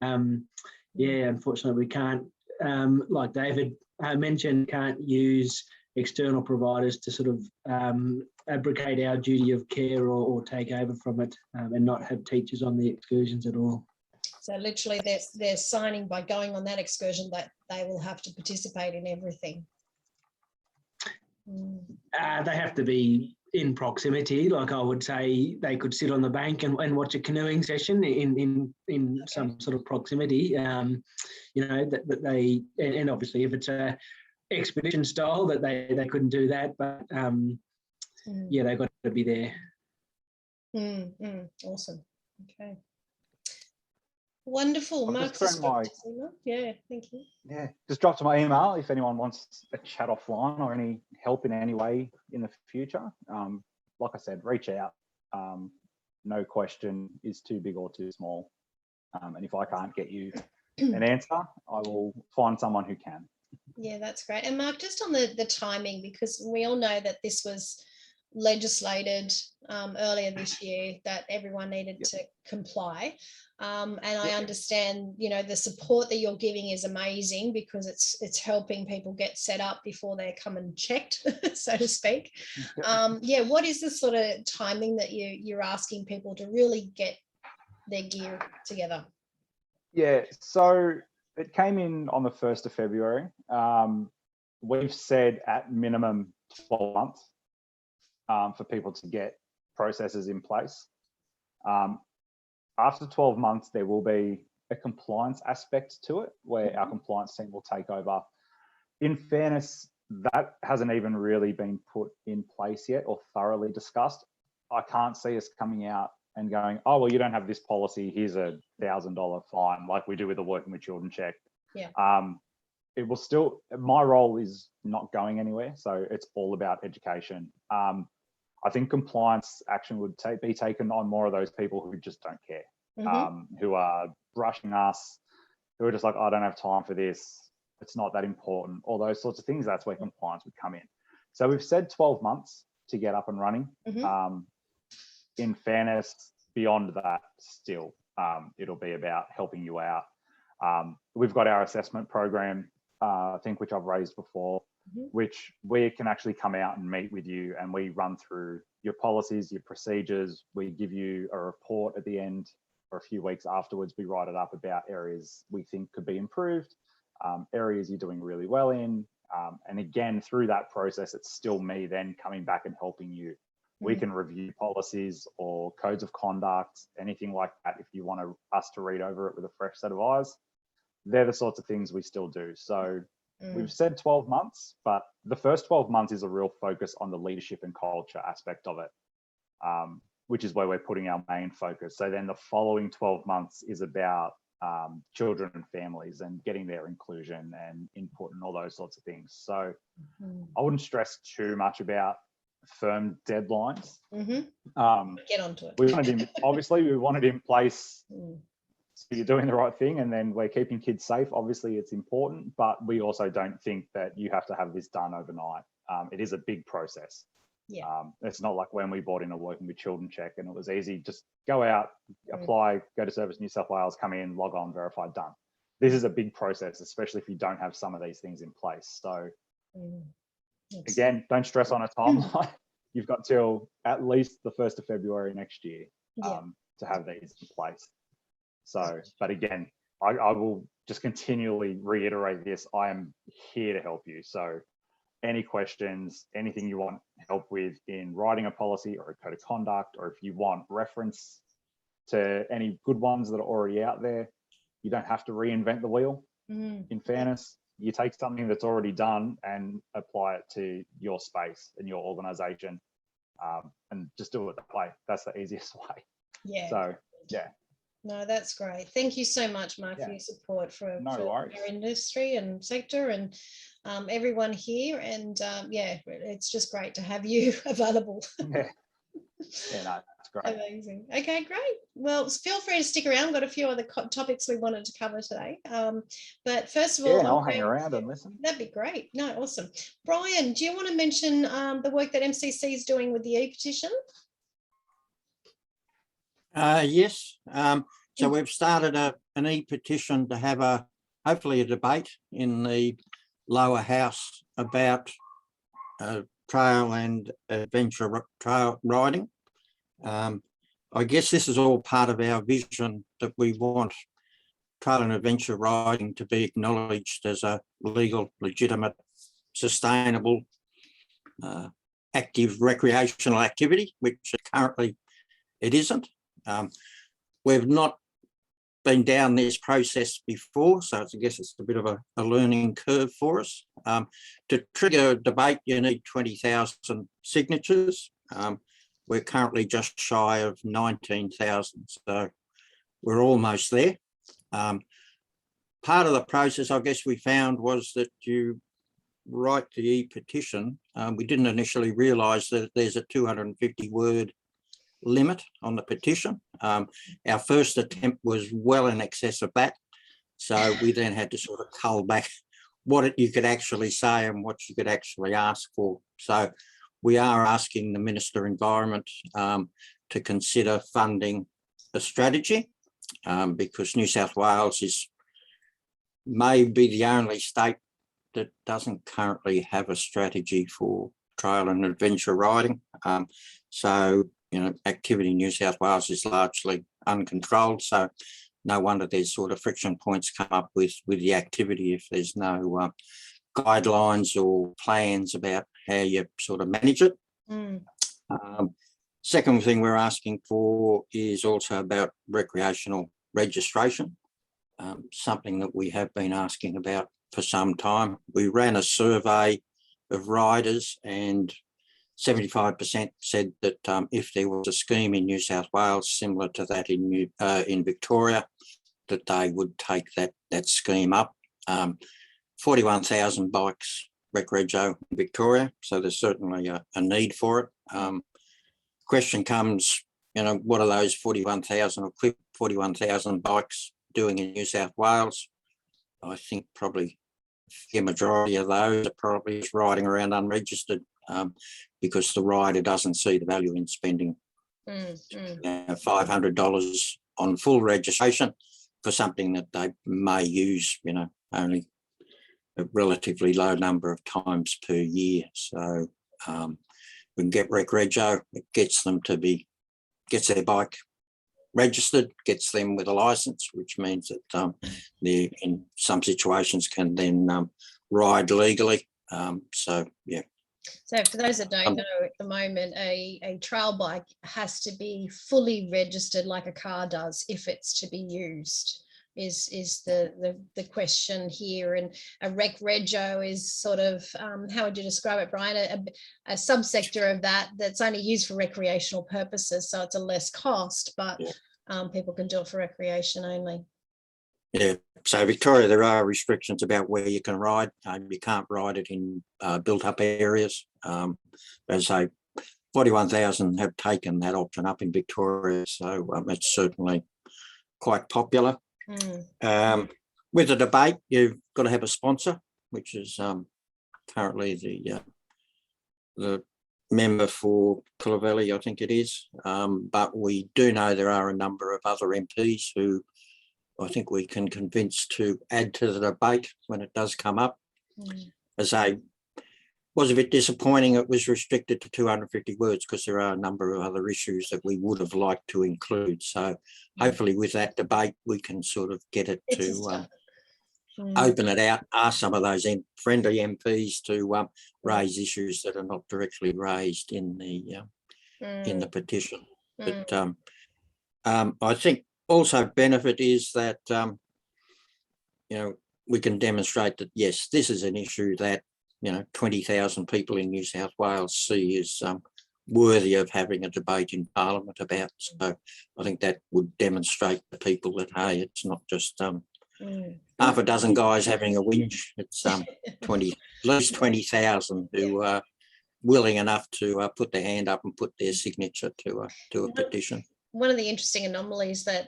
yeah, unfortunately we can't, like David mentioned, can't use external providers to sort of abrogate our duty of care or take over from it, and not have teachers on the excursions at all. So literally they're signing by going on that excursion that they will have to participate in everything. They have to be in proximity. Like I would say they could sit on the bank and watch a canoeing session in some sort of proximity. You know, that they, and obviously if it's a expedition style that they couldn't do that, but yeah, they've got to be there. Awesome. Okay. Wonderful. Mark, yeah, thank you. Yeah, just drop to my email if anyone wants a chat offline or any help in any way in the future. Like I said, reach out. No question is too big or too small. And if I can't get you an answer, I will find someone who can. Yeah, that's great. And Mark, just on the timing, because we all know that this was legislated earlier this year that everyone needed to comply. And I understand, you know, the support that you're giving is amazing because it's helping people get set up before they come and checked, so to speak. Yeah, what is the sort of timing that you're asking people to really get their gear together? Yeah, so it came in on the 1st of February. We've said at minimum 12 months for people to get processes in place. After 12 months, there will be a compliance aspect to it where our compliance team will take over. In fairness, that hasn't even really been put in place yet or thoroughly discussed. I can't see us coming out and going, oh, well, you don't have this policy, here's $1,000 fine, like we do with the Working with Children check. Yeah. It will still, my role is not going anywhere. So it's all about education. I think compliance action would be taken on more of those people who just don't care, who are brushing us, who are just like, I don't have time for this. It's not that important. All those sorts of things. That's where compliance would come in. So we've said 12 months to get up and running. In fairness, beyond that, still, it'll be about helping you out. We've got our assessment program, I think, which I've raised before, which we can actually come out and meet with you, and we run through your policies, your procedures. We give you a report at the end, or a few weeks afterwards. We write it up about areas we think could be improved, areas you're doing really well in. And again, through that process, it's still me then coming back and helping you. We can review policies or codes of conduct, anything like that, if you want us to read over it with a fresh set of eyes. They're the sorts of things we still do. So we've said 12 months, but the first 12 months is a real focus on the leadership and culture aspect of it, which is where we're putting our main focus. So then the following 12 months is about children and families and getting their inclusion and input and all those sorts of things. So I wouldn't stress too much about firm deadlines. Get onto it. Obviously, we want it in place. So you're doing the right thing, and then we're keeping kids safe. Obviously, it's important, but we also don't think that you have to have this done overnight. It is a big process. Yeah. It's not like when we bought in a Working with Children check and it was easy, just go out, apply, go to Service New South Wales, come in, log on, verify, done. This is a big process, especially if you don't have some of these things in place. So Again, don't stress on a timeline. You've got till at least the 1st of February next year to have these in place. So, but again, I will just continually reiterate this. I am here to help you. So any questions, anything you want help with in writing a policy or a code of conduct, or if you want reference to any good ones that are already out there, you don't have to reinvent the wheel. In fairness, you take something that's already done and apply it to your space and your organization, and just do it that way. That's the easiest way. Yeah. So, yeah. No, that's great. Thank you so much, Mark, for your support for your industry and sector, and everyone here. And yeah, it's just great to have you available. Yeah, no, that's great. Amazing. Okay, great. Well, feel free to stick around. We've got a few other topics we wanted to cover today. But first of all, I'll hang around and listen. That'd be great. No, awesome. Brian, do you want to mention the work that MCC is doing with the e-petition? Yes. So we've started an e-petition to have hopefully a debate in the lower house about trail and adventure trail riding. I guess this is all part of our vision that we want trail and adventure riding to be acknowledged as a legal, legitimate, sustainable, active recreational activity, which currently it isn't. We've not been down this process before, so I guess it's a bit of a learning curve for us. To trigger a debate, you need 20,000 signatures. We're currently just shy of 19,000, so we're almost there. Part of the process, I guess, we found was that you write the e-petition. We didn't initially realise that there's a 250-word limit on the petition. Our first attempt was well in excess of that, so we then had to sort of cull back what you could actually say and what you could actually ask for. So we are asking the Minister of Environment to consider funding a strategy, because New South Wales may be the only state that doesn't currently have a strategy for trail and adventure riding. So, you know, activity in New South Wales is largely uncontrolled. So no wonder there's sort of friction points come up with the activity if there's no guidelines or plans about how you sort of manage it. Second thing we're asking for is also about recreational registration, something that we have been asking about for some time. We ran a survey of riders and 75% said that if there was a scheme in New South Wales similar to that in Victoria, that they would take that scheme up. 41,000 bikes rec rego in Victoria, so there's certainly a need for it. Question comes, you know, what are those 41,000 or 41,000 bikes doing in New South Wales? I think probably the majority of those are probably riding around unregistered, because the rider doesn't see the value in spending $500 on full registration for something that they may use, you know, only a relatively low number of times per year. So we can get rec rego, it gets their bike registered, gets them with a license, which means that they in some situations can then ride legally. So yeah. So for those that don't know, at the moment, a trail bike has to be fully registered like a car does if it's to be used, is the question here. And a rec rego is sort of, how would you describe it, Brian? A subsector of that's only used for recreational purposes. So it's a less cost, but people can do it for recreation only. Yeah, so Victoria, there are restrictions about where you can ride. You can't ride it in built-up areas. As I say, 41,000 have taken that option up in Victoria, so it's certainly quite popular. With the debate, you've got to have a sponsor, which is currently the member for Clovelly, I think it is. But we do know there are a number of other MPs who I think we can convince to add to the debate when it does come up. As was a bit disappointing it was restricted to 250 words because there are a number of other issues that we would have liked to include. So hopefully with that debate, we can sort of get it to open it out, ask some of those friendly MPs to raise issues that are not directly raised in the petition. But I think also benefit is that, we can demonstrate that, yes, this is an issue that, 20,000 people in New South Wales see as worthy of having a debate in Parliament about. So I think that would demonstrate to people that, hey, it's not just half a dozen guys having a whinge. It's 20, at least 20,000 who are willing enough to put their hand up and put their signature to a petition. One of the interesting anomalies that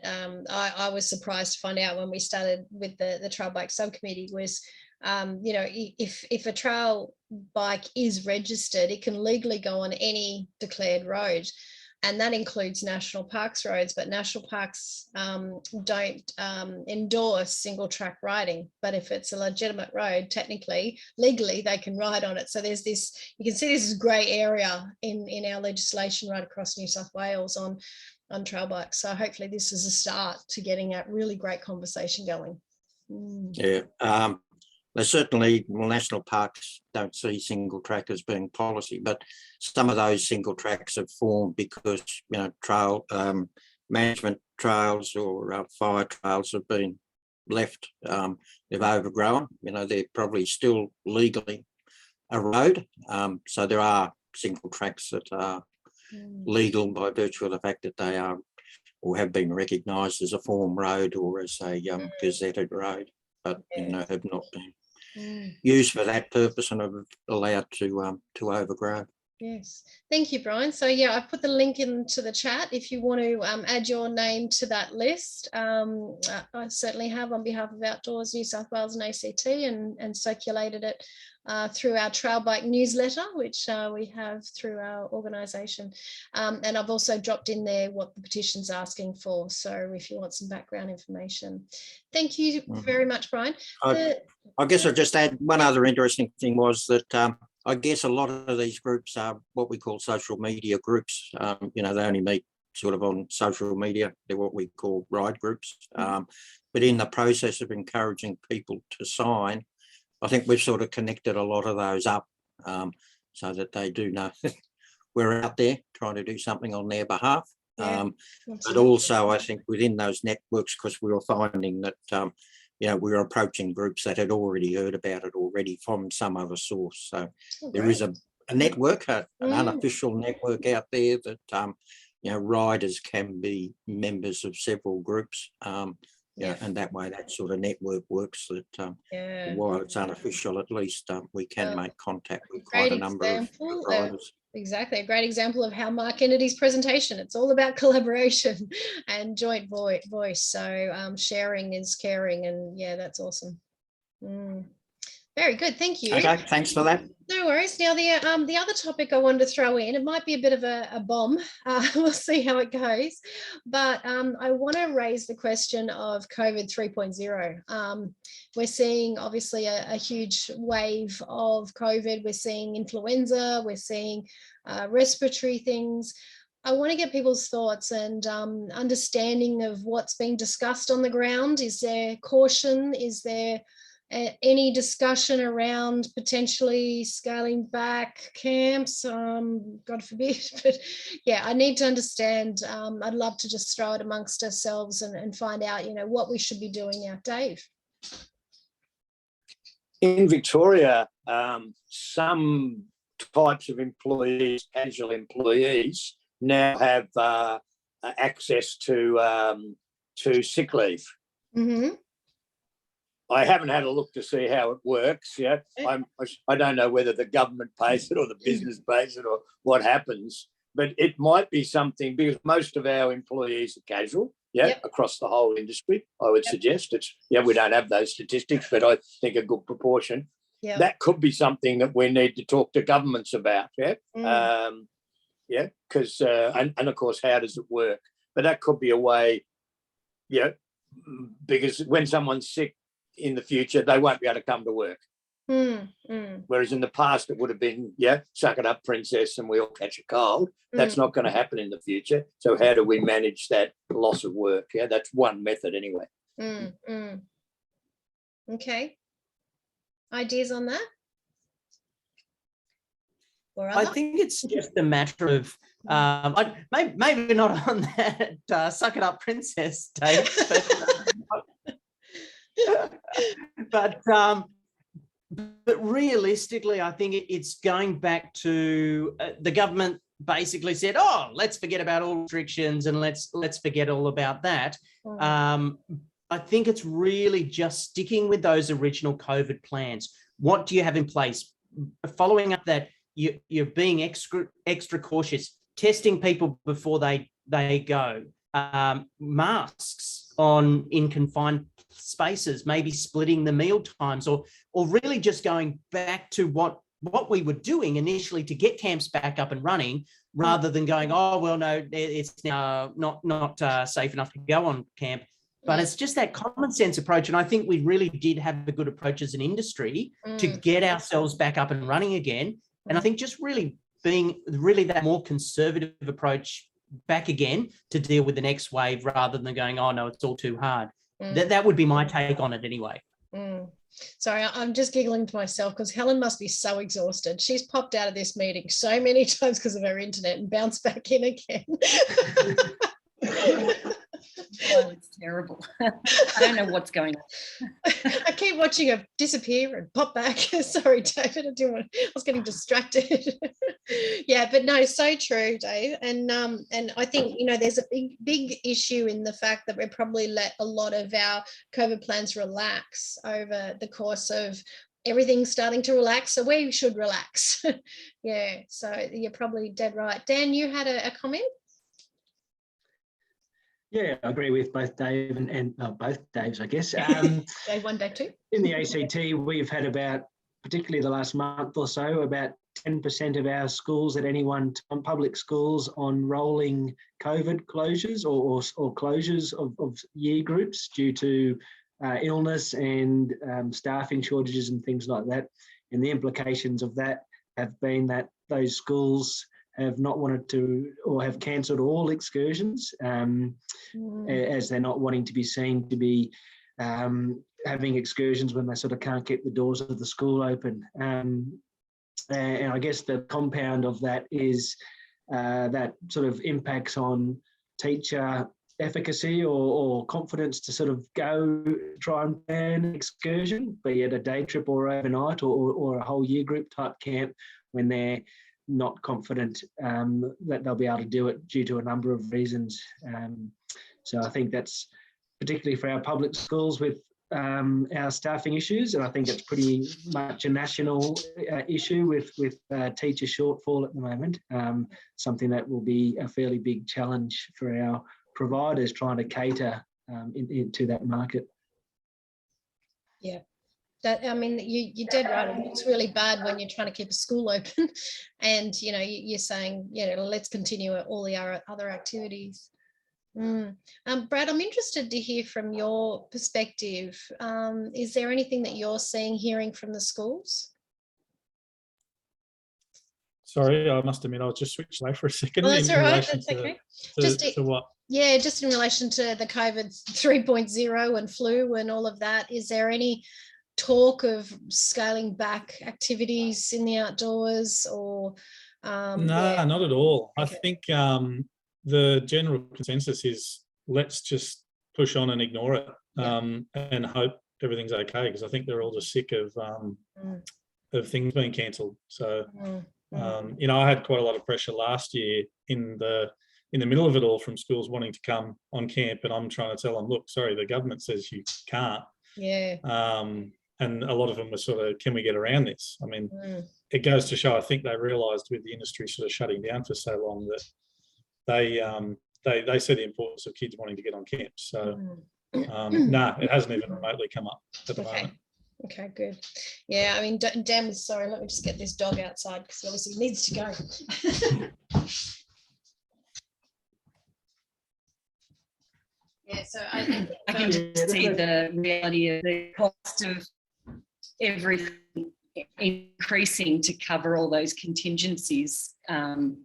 I was surprised to find out when we started with the trail bike subcommittee was, if a trail bike is registered, it can legally go on any declared road. And that includes national parks roads, but national parks don't endorse single track riding. But if it's a legitimate road, technically, legally, they can ride on it. So there's this, you can see this grey area in our legislation right across New South Wales on trail bikes. So hopefully this is a start to getting a really great conversation going. Yeah. They certainly, national parks don't see single track as being policy, but some of those single tracks have formed because, trail management trails or fire trails have been left. They've overgrown, they're probably still legally a road. So there are single tracks that are legal by virtue of the fact that they are or have been recognised as a form road or as a gazetted road, but have not been used for that purpose and are allowed to overgrow. Yes, thank you, Brian. So yeah, I've put the link into the chat if you want to add your name to that list. I certainly have on behalf of Outdoors New South Wales and ACT and circulated it through our trail bike newsletter, which we have through our organisation. And I've also dropped in there what the petition's asking for. So if you want some background information. Thank you very much, Brian. I guess I'll just add one other interesting thing was that I guess a lot of these groups are what we call social media groups. They only meet sort of on social media. They're what we call ride groups. But in the process of encouraging people to sign, I think we've sort of connected a lot of those up so that they do know we're out there trying to do something on their behalf. But also I think within those networks, because we were finding that, we were approaching groups that had already heard about it already from some other source. So there is a network, an unofficial network out there that, riders can be members of several groups. And that way that sort of network works that while it's unofficial, at least we can make contact with quite a number of riders. Exactly, a great example of how Mark ended his presentation. It's all about collaboration and joint voice. So sharing is caring, and yeah, that's awesome. Very good, thank you. Okay, thanks for that. No worries. Now the other topic I wanted to throw in, it might be a bit of a bomb. We'll see how it goes. But I want to raise the question of COVID 3.0. We're seeing obviously a huge wave of COVID. We're seeing influenza. We're seeing respiratory things. I want to get people's thoughts and understanding of what's being discussed on the ground. Is there caution? Is there any discussion around potentially scaling back camps, God forbid, but yeah, I need to understand. I'd love to just throw it amongst ourselves and find out, what we should be doing now. Dave? In Victoria, some types of employees, casual employees, now have access to sick leave. I haven't had a look to see how it works yet. I don't know whether the government pays it or the business pays it or what happens, but it might be something because most of our employees are casual, across the whole industry, I would suggest. We don't have those statistics, but I think a good proportion. That could be something that we need to talk to governments about, because, and of course, how does it work? But that could be a way, because when someone's sick, in the future, they won't be able to come to work. Whereas in the past, it would have been, yeah, suck it up, princess, and we all catch a cold. That's not going to happen in the future. So how do we manage that loss of work? Yeah, that's one method anyway. Okay. Ideas on that? Or I other? think it's just a matter of maybe not on that suck it up, princess, Dave, but realistically, I think it's going back to the government basically said, "Oh, let's forget about all restrictions and let's forget all about that." I think it's really just sticking with those original COVID plans. What do you have in place? Following up that, you're being extra cautious, testing people before they go, masks on in confined spaces, maybe splitting the meal times, or really just going back to what we were doing initially to get camps back up and running, rather than going, oh well, no, it's now not safe enough to go on camp. But it's just that common sense approach, and I think we really did have a good approach as an industry to get ourselves back up and running again. And I think just really being that more conservative approach back again to deal with the next wave, rather than going, oh no, it's all too hard. That would be my take on it anyway. Sorry, I'm just giggling to myself because Helen must be so exhausted. She's popped out of this meeting so many times because of her internet and bounced back in again. Oh, it's terrible. I don't know what's going on. I keep watching her disappear and pop back. Sorry, David, I was getting distracted. Yeah, but no, so true, Dave. And I think, there's a big issue in the fact that we probably let a lot of our COVID plans relax over the course of everything starting to relax. So we should relax. Yeah, so you're probably dead right. Dan, you had a comment? Yeah, I agree with both Dave and both Daves, I guess. Day one, day two. In the ACT, we've had about, particularly the last month or so, about 10% of our schools at any one time, public schools, on rolling COVID closures or closures of year groups due to illness and staffing shortages and things like that. And the implications of that have been that those schools have not wanted to, or have cancelled all excursions, as they're not wanting to be seen to be having excursions when they sort of can't get the doors of the school open. And I guess the compound of that is that sort of impacts on teacher efficacy or confidence to sort of go try and plan an excursion, be it a day trip or overnight or a whole year group type camp, when they're not confident that they'll be able to do it due to a number of reasons. So I think that's particularly for our public schools with our staffing issues, and I think it's pretty much a national issue with teacher shortfall at the moment. Something that will be a fairly big challenge for our providers trying to cater into that market. Yeah. You're dead right. It's really bad when you're trying to keep a school open and, you're saying, let's continue all the other activities. Brad, I'm interested to hear from your perspective. Is there anything that you're hearing from the schools? Sorry, I must admit, I was just switched away for a second. Oh, that's all right. That's okay. To what? Yeah, just in relation to the COVID 3.0 and flu and all of that, is there any talk of scaling back activities in the outdoors or no, not at all. Okay. I think the general consensus is let's just push on and ignore it and hope everything's okay, because I think they're all just sick of things being cancelled. So I had quite a lot of pressure last year in the middle of it all from schools wanting to come on camp, and I'm trying to tell them, look, sorry, the government says you can't. And a lot of them were sort of, can we get around this? I mean, it goes to show, I think they realised with the industry sort of shutting down for so long that they see the importance of kids wanting to get on camps. So, it hasn't even remotely come up at the moment. Okay, good. Yeah, I mean, Dan was sorry. Let me just get this dog outside because obviously he needs to go. Yeah, so I can just see the reality of the cost of everything increasing to cover all those contingencies over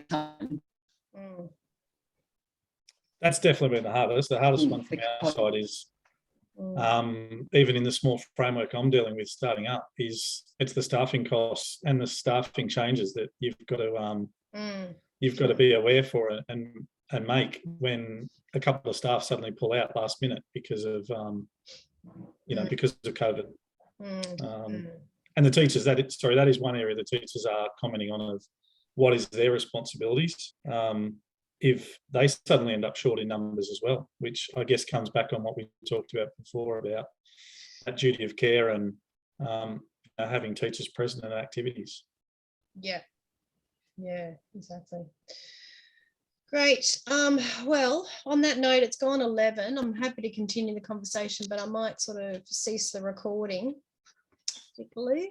time. That's definitely been the hardest. The hardest one from our side is, even in the small framework I'm dealing with starting up, it's the staffing costs and the staffing changes that you've got to be aware for it and make when a couple of staff suddenly pull out last minute because of because of COVID. And the teachers, that is one area the teachers are commenting on of what is their responsibilities if they suddenly end up short in numbers as well, which I guess comes back on what we talked about before about that duty of care and having teachers present in activities. Yeah, exactly. Great. Well, on that note, it's gone 11. I'm happy to continue the conversation, but I might sort of cease the recording, particularly.